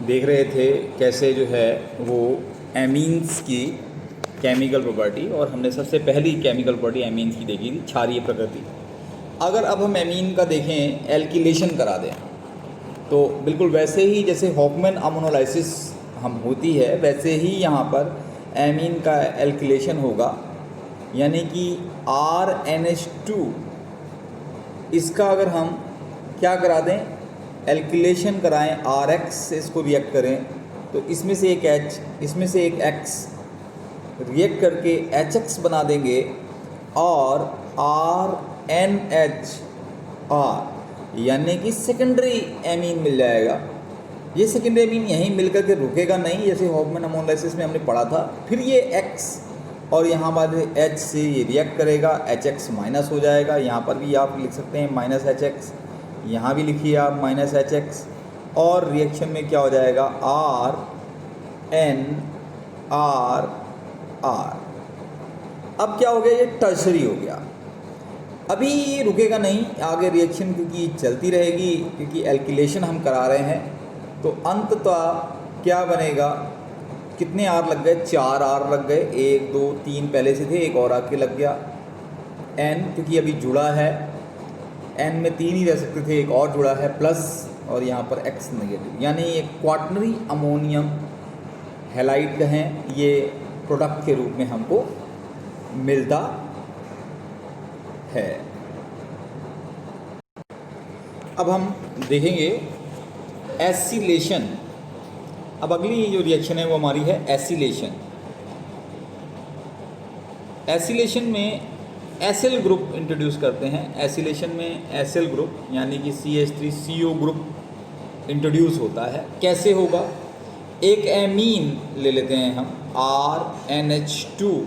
देख रहे थे कैसे जो है वो एमीन्स की केमिकल प्रॉपर्टी, और हमने सबसे पहली केमिकल प्रॉपर्टी एमीन्स की देखी थी, क्षारीय प्रकृति। अगर अब हम एमीन का देखें, एल्किलेशन करा दें, तो बिल्कुल वैसे ही जैसे हॉफमैन अमोनोलाइसिस हम होती है, वैसे ही यहाँ पर एमीन का एल्किलेशन होगा, यानी कि RNH2 इसका अगर हम क्या करा दें, एल्किलेशन कराएं, RX से इसको रिएक्ट करें, तो इसमें से एक H, इसमें से एक X रिएक्ट करके HX बना देंगे और RNH यानी कि सेकेंडरी एमीन मिल जाएगा। ये सेकेंडरी एमीन यहीं मिल करके रुकेगा नहीं, जैसे हॉफमैन अमोनोलाइसिस में हमने पढ़ा था। फिर ये X और यहाँ बाद H से ये रिएक्ट करेगा, HX माइनस हो जाएगा। यहाँ पर भी आप लिख सकते हैं माइनस HX, यहाँ भी लिखिए आप माइनस HX, और रिएक्शन में क्या हो जाएगा, RNR। अब क्या हो गया, ये टर्शरी हो गया। अभी ये रुकेगा नहीं, आगे रिएक्शन क्योंकि चलती रहेगी, क्योंकि एल्किलेशन हम करा रहे हैं। तो अंततः क्या बनेगा, कितने R लग गए, 4 R लग गए, 1 2 3 पहले से थे, एक और आके लग गया, N क्योंकि अभी जुड़ा है, N में 3 ही रह सकते थे, एक और जुड़ा है प्लस, और यहाँ पर X नेगेटिव, यानी एक क्वाटनरी अमोनियम हैलाइड कहें, ये प्रोडक्ट के रूप में हमको मिलता है। अब हम देखेंगे एसिलेशन। अब अगली जो रिएक्शन है वो हमारी है एसिलेशन। एसिलेशन में एसिल ग्रुप इंट्रोड्यूस करते हैं। एसिलेशन में एसिल ग्रुप यानी कि CH3CO ग्रुप इंट्रोड्यूस होता है। कैसे होगा, एक एमीन ले लेते हैं हम RNH2,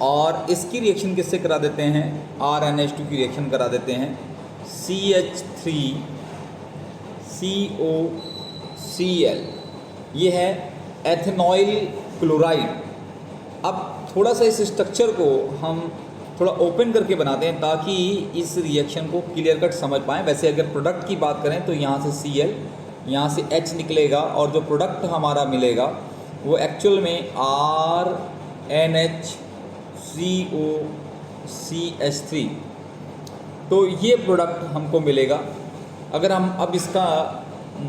और इसकी रिएक्शन किससे करा देते हैं, RNH2 की रिएक्शन करा देते हैं CH3COCl, ये है एथेनॉइल क्लोराइड। अब थोड़ा सा इस स्ट्रक्चर को हम थोड़ा ओपन करके बनाते हैं ताकि इस रिएक्शन को क्लियर कट समझ पाएँ। वैसे अगर प्रोडक्ट की बात करें तो यहाँ से Cl, यहाँ से H निकलेगा, और जो प्रोडक्ट हमारा मिलेगा वो एक्चुअल में RNHCOCH3, तो ये प्रोडक्ट हमको मिलेगा। अगर हम अब इसका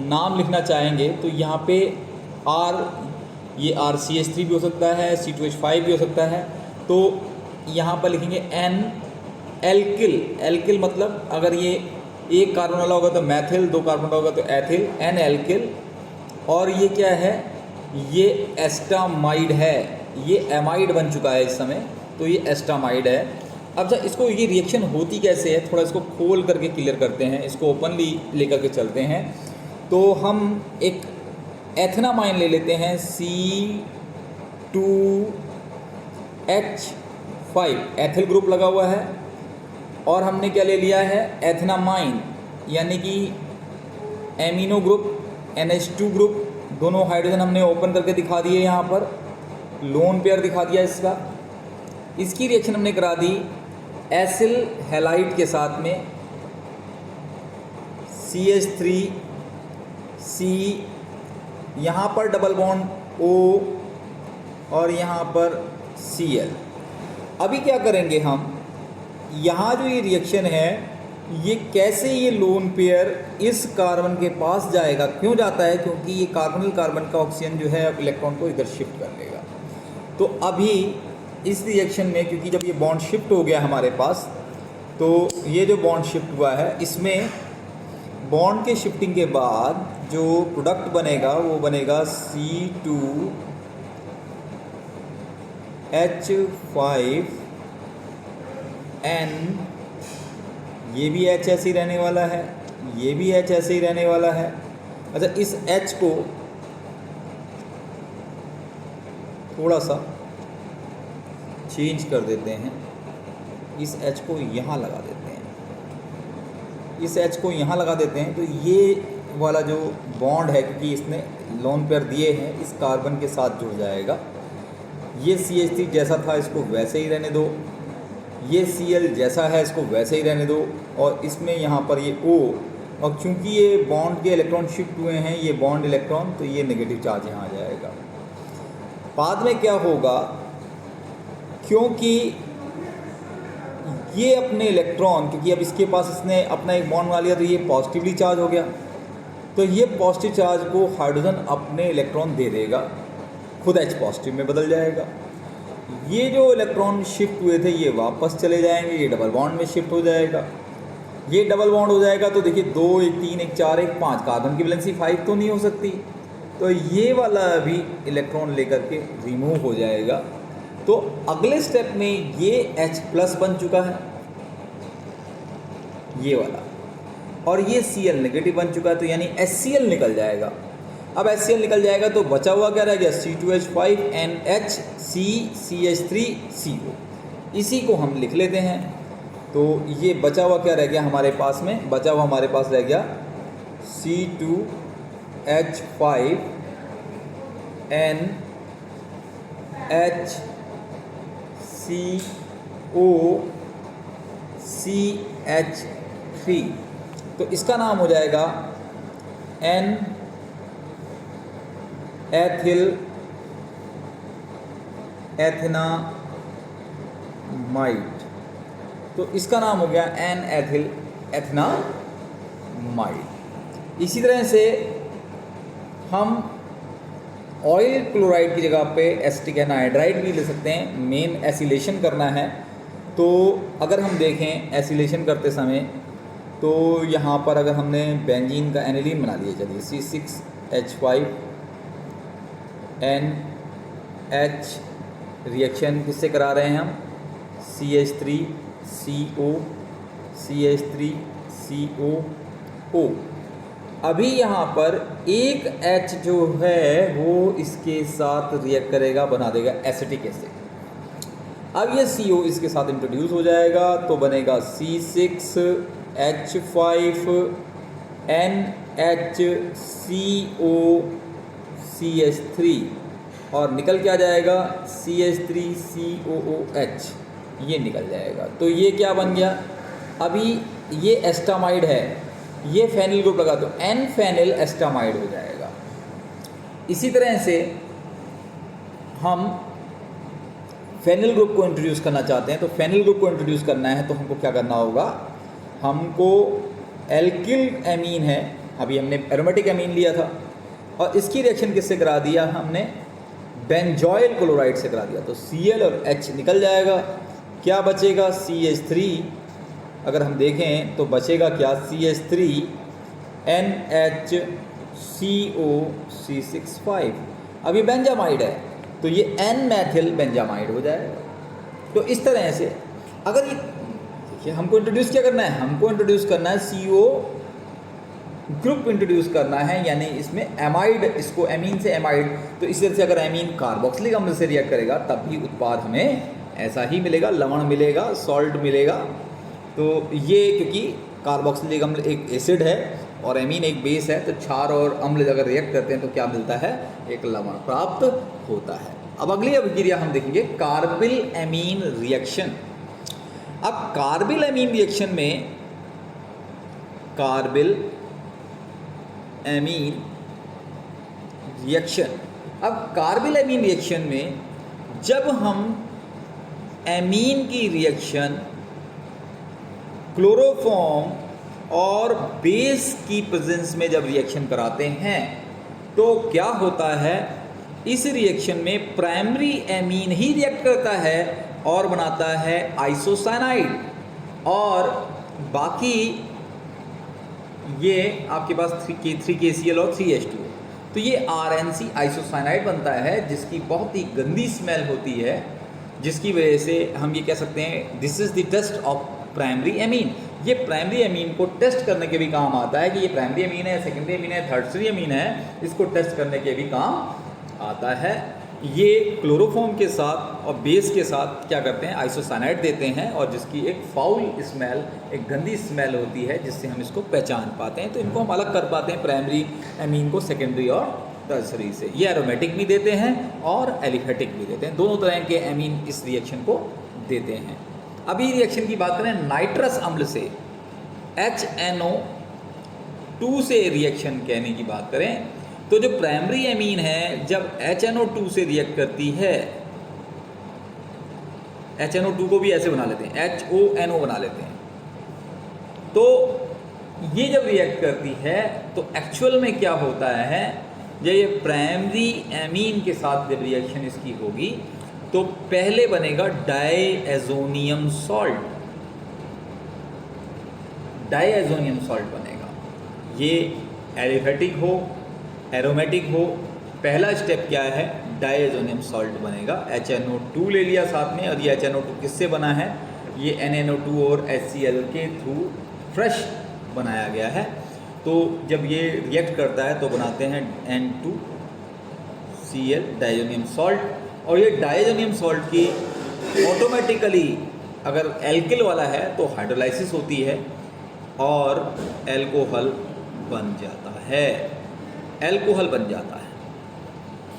नाम लिखना चाहेंगे तो यहाँ पे ये RCH3 भी हो सकता है, C2H5 भी हो सकता है, तो यहाँ पर लिखेंगे N एल्किल। एल्किल मतलब अगर ये एक कार्बन वाला होगा तो मैथिल, 2 कार्बन वाला होगा तो एथिल, N एल्किल। और ये क्या है, ये एस्टामाइड है, ये एमाइड बन चुका है इस समय, तो ये एस्टामाइड है। अब जब इसको, ये रिएक्शन होती कैसे है, थोड़ा इसको खोल करके क्लियर करते हैं, इसको ओपनली लेकर के चलते हैं। तो हम एक एथेनामाइन ले लेते हैं C2H5, एथिल ग्रुप लगा हुआ है, और हमने क्या ले लिया है, एथेनामाइन, यानी कि एमिनो ग्रुप, NH2 ग्रुप, दोनों हाइड्रोजन हमने ओपन करके दिखा दिए, यहाँ पर लोन पेयर दिखा दिया इसका। इसकी रिएक्शन हमने करा दी एसिल हैलाइड के साथ में, CH3C, यहाँ पर डबल बॉन्ड O, और यहाँ पर Cl। अभी क्या करेंगे हम, यहाँ जो ये रिएक्शन है, ये कैसे ये लोन पेयर इस कार्बन के पास जाएगा, क्यों जाता है, क्योंकि ये कार्बोनिल कार्बन का ऑक्सीजन जो है इलेक्ट्रॉन को इधर शिफ्ट कर लेगा। तो अभी इस रिएक्शन में, क्योंकि जब ये बॉन्ड शिफ्ट हो गया हमारे पास, तो ये जो बॉन्ड शिफ्ट हुआ है, इसमें बॉन्ड के शिफ्टिंग के बाद जो प्रोडक्ट बनेगा वो बनेगा C2H5N, ये भी H ऐसे ही रहने वाला है, ये भी H ऐसे ही रहने वाला है। अच्छा, इस H को थोड़ा सा चेंज कर देते हैं, इस H को यहाँ लगा देते हैं, इस H को यहाँ लगा देते हैं, तो ये वाला जो बॉन्ड है, क्योंकि इसने लोन पेयर दिए हैं, इस कार्बन के साथ जुड़ जाएगा। ये CH3 जैसा था इसको वैसे ही रहने दो, ये Cl जैसा है इसको वैसे ही रहने दो, और इसमें यहाँ पर ये O और क्योंकि ये बॉन्ड के इलेक्ट्रॉन शिफ्ट हुए हैं, ये बॉन्ड इलेक्ट्रॉन, तो ये नेगेटिव चार्ज यहाँ आ जाएगा। बाद में क्या होगा, क्योंकि ये अपने इलेक्ट्रॉन, क्योंकि अब इसके पास इसने अपना एक बॉन्ड बना लिया, तो ये पॉजिटिवली चार्ज हो गया, तो ये पॉजिटिव चार्ज को हाइड्रोजन अपने इलेक्ट्रॉन दे देगा, खुद H पॉजिटिव में बदल जाएगा। ये जो इलेक्ट्रॉन शिफ्ट हुए थे ये वापस चले जाएंगे, ये डबल बॉन्ड में शिफ्ट हो जाएगा। ये डबल बॉन्ड हो जाएगा तो देखिए 2 1 3 1 4 1 5, कार्बन की वैलेंसी 5 तो नहीं हो सकती, तो ये वाला भी इलेक्ट्रॉन लेकर के रिमूव हो जाएगा। तो अगले स्टेप में ये H+ बन चुका है, ये वाला, और ये Cl नेगेटिव बन चुका है, तो यानी HCl निकल जाएगा। अब HCl निकल जाएगा तो बचा हुआ क्या रह गया, C2H5NH CCH3CO। इसी को हम लिख लेते हैं। तो ये बचा हुआ क्या रह गया हमारे पास में, बचा हुआ हमारे पास रह गया C2H5NH COCH3, तो इसका नाम हो जाएगा एथेनामाइड। तो इसका नाम हो गया एथेनामाइड। इसी तरह से हम ऑयल क्लोराइड की जगह पे एसिटिक एनहाइड्राइड भी ले सकते हैं। मेन एसिलेशन करना है, तो अगर हम देखें एसिलेशन करते समय, तो यहाँ पर अगर हमने बेंजीन का एनिलीन बना लिया, चलिए C6H5NH रिएक्शन किससे करा रहे हैं हम, CH3CO CH3COO। अभी यहाँ पर एक H जो है वो इसके साथ रिएक्ट करेगा, बना देगा एसिटिक एसिड। अब ये CO इसके साथ इंट्रोड्यूस हो जाएगा तो बनेगा C6H5NHCOCH3 और निकल क्या जाएगा CH3COOH, ये निकल जाएगा। तो ये क्या बन गया, अभी ये एस्टामाइड है, ये फेनिल ग्रुप लगा तो N फेनिल एस्टामाइड हो जाएगा। इसी तरह से हम फेनिल ग्रुप को इंट्रोड्यूस करना चाहते हैं, तो फेनिल ग्रुप को इंट्रोड्यूस करना है तो हमको क्या करना होगा, हमको एल्किल एमीन है, अभी हमने एरोमेटिक एमीन लिया था और इसकी रिएक्शन किससे करा दिया हमने, बेंजॉइल क्लोराइड से करा दिया, तो Cl और H निकल जाएगा। क्या बचेगा CH3, अगर हम देखें तो बचेगा क्या CH3NHCOC65। अब ये बेंजामाइड है तो ये N मैथिल बेंजामाइड हो जाएगा। तो इस तरह से अगर ये देखिए हमको इंट्रोड्यूस क्या करना है, हमको इंट्रोड्यूस करना है CO ग्रुप इंट्रोड्यूस करना है, यानी इसमें एमाइड, इसको एमीन से एमाइड। तो इस तरह से अगर एमीन कार्बोक्सिलिक अम्ल से रिएक्ट करेगा तब भी उत्पाद हमें ऐसा ही मिलेगा, लवण मिलेगा, सॉल्ट मिलेगा। तो ये क्योंकि कार्बोक्सिलिक अम्ल एक एसिड है और एमीन एक बेस है, तो क्षार और अम्ल अगर रिएक्ट करते हैं तो क्या मिलता है, एक लवण प्राप्त होता है। अब अगली अभिक्रिया हम देखेंगे कार्बिल एमीन रिएक्शन। अब कार्बिल एमीन रिएक्शन में, कार्बिल एमीन रिएक्शन, अब कार्बिल एमीन रिएक्शन में जब हम एमीन की रिएक्शन क्लोरोफॉर्म और बेस की प्रेजेंस में जब रिएक्शन कराते हैं तो क्या होता है, इस रिएक्शन में प्राइमरी एमीन ही रिएक्ट करता है और बनाता है आइसोसाइनाइड, और बाकी ये आपके पास 3KCl और 3H2। तो ये RNC आइसोसाइनाइड बनता है जिसकी बहुत ही गंदी स्मेल होती है, जिसकी वजह से हम ये कह सकते हैं this is the test of primary amine. ये प्राइमरी एमीन को टेस्ट करने के भी काम आता है कि ये प्राइमरी एमीन है, सेकेंडरी एमीन है, थर्डरी एमीन है, इसको टेस्ट करने के भी काम आता है। ये क्लोरोफॉर्म के साथ और बेस के साथ क्या करते हैं, आइसोसाइनाइड देते हैं, और जिसकी एक फाउल स्मेल, एक गंदी स्मेल होती है, जिससे हम इसको पहचान पाते हैं। तो इनको हम अलग कर पाते हैं प्राइमरी एमीन को सेकेंडरी और टर्सरी से। ये एरोमेटिक भी देते हैं और एलिफेटिक भी देते हैं, दोनों तरह के एमीन इस रिएक्शन को देते हैं। अभी रिएक्शन की बात करें नाइट्रस अम्ल से, HNO HNO2 से रिएक्शन कहने की बात करें तो जो प्राइमरी एमीन है जब HNO2 से रिएक्ट करती है, HNO2 को भी ऐसे बना लेते हैं, HONO बना लेते हैं, तो ये जब रिएक्ट करती है तो एक्चुअल में क्या होता है, जब ये प्राइमरी एमीन के साथ जब रिएक्शन इसकी होगी तो पहले बनेगा डायएजोनियम सॉल्ट, डायएजोनियम सॉल्ट बनेगा। ये एलिफेटिक हो एरोमेटिक हो, पहला स्टेप क्या है, डायएजोनियम सॉल्ट बनेगा। HNO2 ले लिया साथ में, और ये HNO2 किससे बना है, ये NNO2 और HCl के थ्रू फ्रेश बनाया गया है। तो जब ये रिएक्ट करता है तो बनाते हैं N2Cl डायजोनियम सॉल्ट, और ये डायजोनियम सॉल्ट की ऑटोमेटिकली अगर एल्किल वाला है तो हाइड्रोलाइसिस होती है और एल्कोहल बन जाता है, एल्कोहल बन जाता है।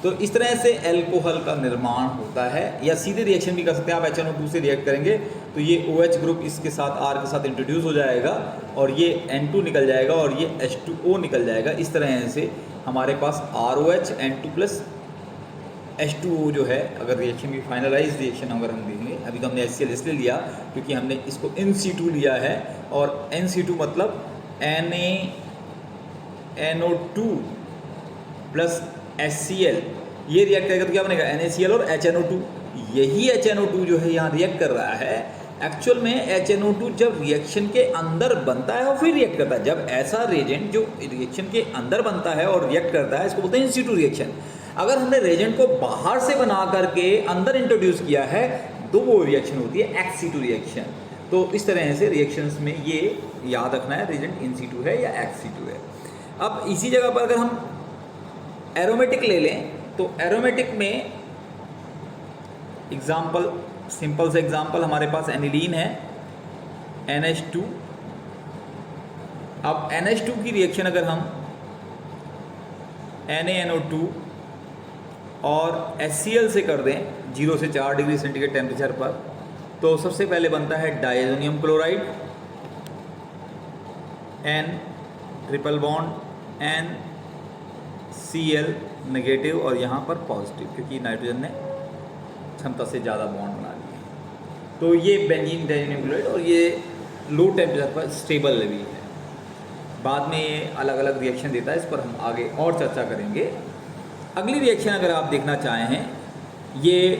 तो इस तरह से एल्कोहल का निर्माण होता है, या सीधे रिएक्शन भी कर सकते हैं आप। HNO2 से रिएक्ट करेंगे तो ये OH ग्रुप इसके साथ R के साथ इंट्रोड्यूस हो जाएगा और ये N2 निकल जाएगा और ये H2O निकल जाएगा। इस तरह से हमारे पास ROH N2 प्लस H2O जो है, अगर रिएक्शन की फाइनलाइज रिएक्शन अगर हम देखेंगे, अभी तो हमने HCl इसलिए लिया क्योंकि हमने इसको NC2 लिया है, और NC2 मतलब NaNO2 प्लस HCl, ये रिएक्ट करेगा तो क्या बनेगा, NaCl और HNO2। यही HNO2 जो है यहाँ रिएक्ट कर रहा है। एक्चुअल में HNO2 जब रिएक्शन के अंदर बनता है और फिर रिएक्ट करता है, जब ऐसा रेजेंट जो रिएक्शन के अंदर बनता है और रिएक्ट करता है, इसको बोलते हैं इन-सिटू रिएक्शन। अगर हमने रेजेंट को बाहर से बना करके अंदर इंट्रोड्यूस किया है तो वो रिएक्शन होती है एक्स-सिटू रिएक्शन। तो इस तरह से रिएक्शंस में ये याद रखना है, रेजेंट इन-सिटू है या एक्स-सिटू है। अब इसी जगह पर अगर हम एरोमेटिक ले लें तो एरोमेटिक में एग्जाम्पल, सिंपल से एग्जाम्पल, हमारे पास एनिलीन है NH2। अब NH2 की रिएक्शन अगर हम NaNO2 और HCl से कर दें 0 से 4 डिग्री सेंटीग्रेड टेम्परेचर पर, तो सबसे पहले बनता है diazonium chloride, N triple bond NCl negative और यहाँ पर पॉजिटिव, क्योंकि नाइट्रोजन ने क्षमता से ज़्यादा बॉन्ड बना लिया। तो ये बेंजीन डायजोनियम क्लोराइड, और ये लो टेम्परेचर पर स्टेबल भी है। बाद में ये अलग अलग रिएक्शन देता है, इस पर हम आगे और चर्चा करेंगे। अगली रिएक्शन अगर आप देखना चाहें, ये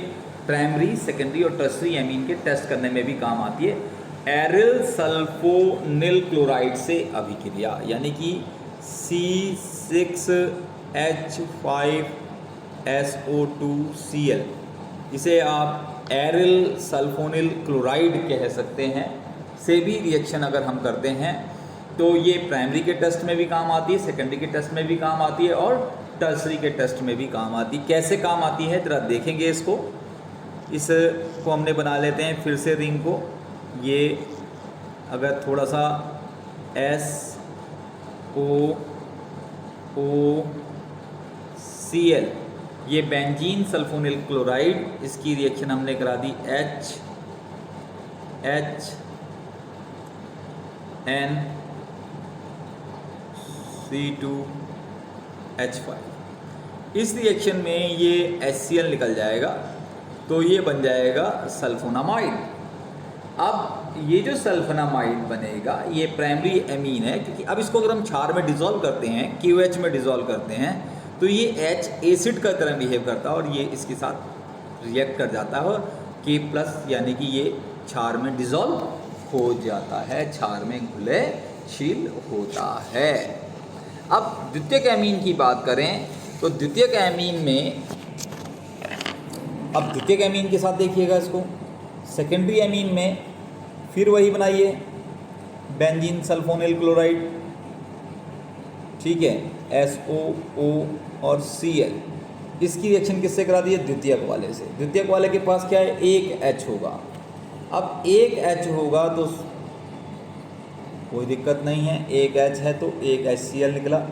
प्राइमरी, सेकेंडरी और टर्सरी एमीन के टेस्ट करने में भी काम आती है। एरिल सल्फोनिल क्लोराइड से अभिक्रिया, यानी कि C6H5SO2Cl, इसे आप एरिल सल्फोनिल क्लोराइड कह सकते हैं, से भी रिएक्शन अगर हम करते हैं तो ये प्राइमरी के टेस्ट में भी काम आती है, सेकेंडरी के टेस्ट में भी काम आती है और टर्सरी के टेस्ट में भी काम आती है। कैसे काम आती है जरा देखेंगे इसको। इसको हमने बना लेते हैं फिर से रिंग को। ये अगर थोड़ा सा SOOCl, ये बेंजीन सल्फोनिल क्लोराइड, इसकी रिएक्शन हमने करा दी HNC2H5। इस रिएक्शन में ये HCl निकल जाएगा तो ये बन जाएगा सल्फोनामाइड। अब ये जो सल्फोनामाइड बनेगा ये प्राइमरी एमीन है, क्योंकि अब इसको अगर हम क्षार में डिज़ोल्व करते हैं, KOH में डिज़ोल्व करते हैं, तो ये H एसिड का तरह बिहेव करता है और ये इसके साथ रिएक्ट कर जाता है और K+, यानी कि ये क्षार में डिज़ोल्व हो जाता है, क्षार में घुलनशील होता है। अब द्वितीयक एमीन की बात करें तो द्वितीयक एमीन में, अब द्वितीयक एमीन के साथ देखिएगा इसको, सेकेंडरी एमीन में फिर वही बनाइए, बेंजीन सल्फोनिल क्लोराइड, ठीक है, SOO और Cl। इसकी रिएक्शन किससे करा दी है, द्वितीयक वाले से। द्वितीयक वाले के पास क्या है, एक H होगा। अब एक H होगा तो कोई दिक्कत नहीं है, एक H है तो एक HCl निकला,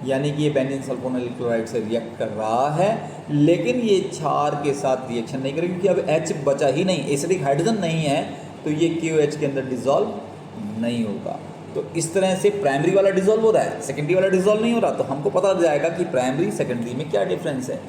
यानी कि ये बेंजीन सल्फोनिल क्लोराइड से रिएक्ट कर रहा है, लेकिन ये क्षार के साथ रिएक्शन नहीं करेगा क्योंकि अब H बचा ही नहीं, एसिडिक हाइड्रोजन नहीं है, तो ये KOH के अंदर डिज़ोल्व नहीं होगा। तो इस तरह से प्राइमरी वाला डिज़ोल्व हो रहा है, सेकेंडरी वाला डिज़ोल्व नहीं हो रहा, तो हमको पता लग जाएगा कि प्राइमरी सेकेंडरी में क्या डिफरेंस है।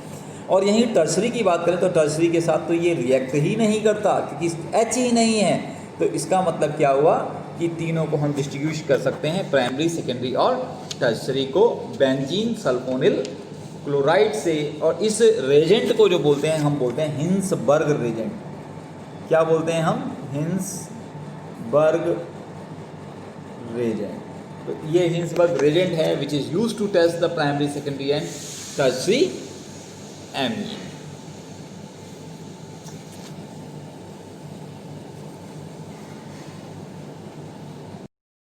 और यहीं टर्सरी की बात करें तो टर्सरी के साथ तो ये रिएक्ट ही नहीं करता क्योंकि एच ही नहीं है। तो इसका मतलब क्या हुआ कि तीनों को हम डिस्टिंग्विश कर सकते हैं, प्राइमरी, सेकेंडरी और टर्सरी को, बेंजीन सल्फोनिल क्लोराइड से। और इस रेजेंट को जो बोलते हैं हम बोलते हैं हिंसबर्ग रेजेंट। क्या बोलते हैं हम? Hinsberg reagent. तो ये हिंसबर्ग रेजेंट है which is used to test the primary, secondary and tertiary amine.